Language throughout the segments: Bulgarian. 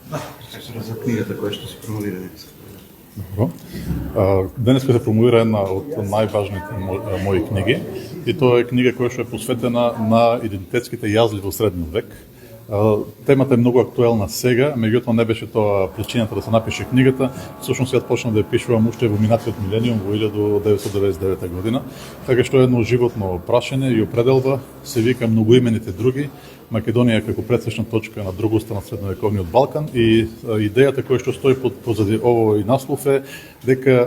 За книгата која што се промовира денес. Денес се промовира една од најважните мои книги и тоа е книга која што е посветена на идентитетските јазли во средниот век. Темата е многу актуелна сега, меѓутоа не беше тоа причината да се напише книгата. Всушност јас почнав да ја пишувам уште во минатиот милениум во 1999 година, така што едно животно прашање и определба се вика многоимените други. Македонија како пресечна точка на другоста на средновековниот Балкан и идејата која што стои позади овој наслов е дека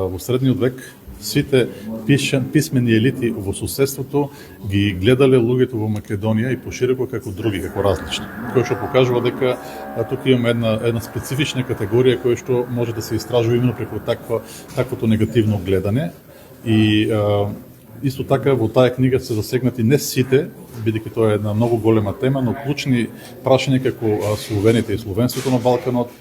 во средниот век сите писмени елити во соседството ги гледале луѓето во Македонија и пошироко како други, како различни. Кој што покажува дека тука имаме една специфична категорија која што може да се истражува именно преку таквото негативно гледане. И исто така во таа книга се засегнати не сите, бидејќи тоа е една многу голема тема, но клучни прашања како словените и словенството на Балканот,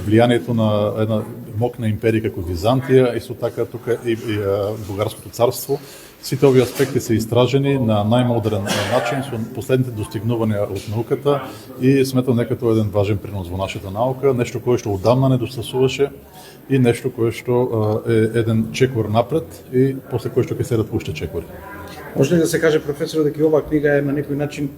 влијанието на една мокна империја како Византија, исто така тука и Бугарското царство. Сите овие аспекти се истражени на најмодерен начин со последните достигнувања од науката и сметам дека тоа е еден важен принос во нашата наука, нешто кое што одамна недостасуваше и нешто кое што е еден чекор напред и после кој што ќе следат уште чекори. Може ли да се каже, професор, дека оваа книга е на некој начин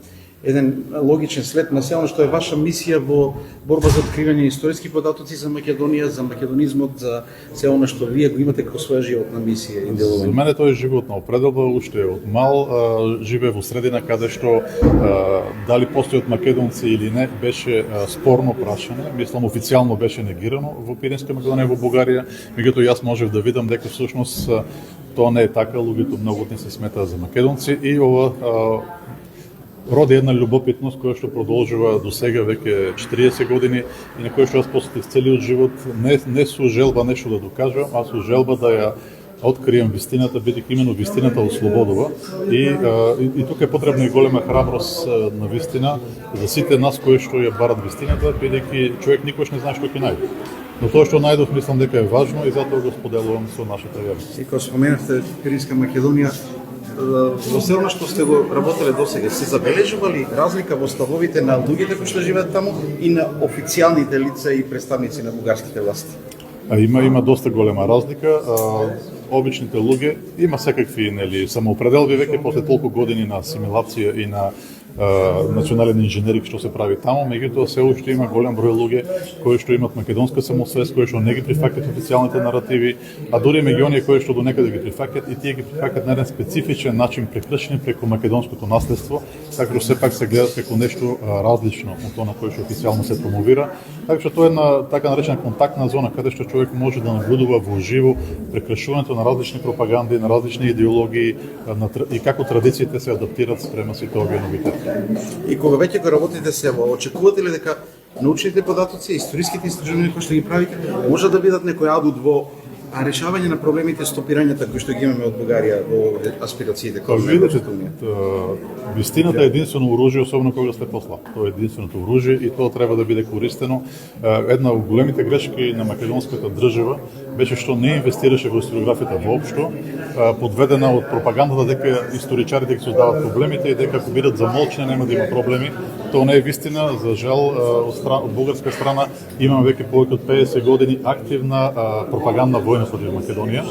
еден логичен след на се оно што е ваша мисија во борба за откривање историски податоци за Македонија, за македонизмот, за се оно што вие го имате како своја животна мисија и делување? За мене тоа е животна определба, уште од мал живее во средина каде што дали постојат македонци или не беше спорно прашање, мислам официјално беше негирано во Пиринска Македонија во Бугарија, меѓутоа јас можев да видам дека всушност тоа не е така, луѓето многу не се сметаат за македонци и ова роди една љубопитност која што продолжува до сега веќе 40 години и на која што јас посветив целиот живот не со желба нешто да докажам, а со желба да ја откријам вистината, бидејќи именно вистината ослободува и тука е потребна и голема храброст на вистина за сите нас кои што ја барат вистината, бидејќи човек никош не знае што ќе најде. Но тоа што најдов мислам дека е важно и затоа го споделувам со нашата јавност. И кога споменавте Пиринска Македонија, во се она што сте го работеле досега, се забележували разлика во ставовите на луѓето кои што живеат таму и на официјалните лица и представници на бугарските власти? Има доста голема разлика. Обичните луѓе има секакви самоопределби веќе после толку години на асимилација и на национален инженеринг што се прави таму, меѓутоа се уште има голем број луѓе кои што имат македонска самосвест, кои што не ги прифаќаат официјалните наративи, а дури меѓу оние кои што до некаде ги прифаќаат и тие ги прифаќаат на еден специфичен начин прекршени преку македонското наследство, така што сепак се гледат како нешто различно од она кое што официјално се промовира. Така што тоа е една така наречена контактна зона каде што човек може да наблюдува во живо прекршувањето на различни пропаганди, на различни идеологии и како традициите се адаптираат спрема сите овие новитети. И кога веќе го работите сега, очекувате ли дека научните податоци, историските истражувања кои што ги правите, може да бидат некој адут во решавање на проблемите стопирањата кои што ги имаме од Бугарија во аспирациите кога видите, вистината е единствено оружје, особено кога сте послаб. Тоа е единственото оружје и тоа треба да биде користено. Една од големите грешки на македонската држава беше што не инвестираше во историографията воопшто, подведена од пропагандата дека историчарите ги создаваат проблемите и дека ако бидат замолчени нема да има проблеми. Тоа не е вистина. За жал, од бугарска страна имаме веќе повеќе од 50 години активна пропагандна војна против Македонија,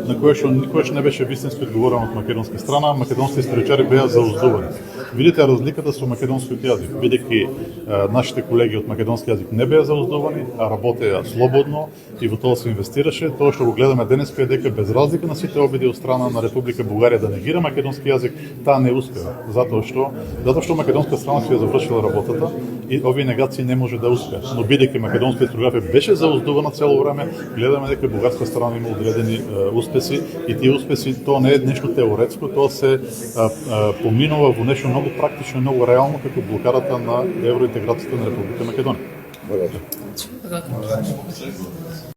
на која што никогаш не беше вистински одговорено од македонска страна. Македонските историчари беа зауздувани. Видите разликата со македонскиот јазик, бидејќи нашите колеги од македонски јазик не беа зауздувани, а работеа слободно и во тоа се инвестираше. Тоа што го гледаме денеска е дека без разлика на сите обиди од страна на Република Бугарија да негира македонски јазик, таа не успеа, затоа што македонска страна си ја завршила работата и овие негации не може да успеат. Но бидејќи македонска историографија беше зауздувана цело време, гледаме дека бугарска страна има одредени успеси и тие успеси тоа не е нешто теоретско, тоа се поминува во нешто многу практично и многу реално како блокадата на евроинтеграцијата на Република Македонија. Благодарам.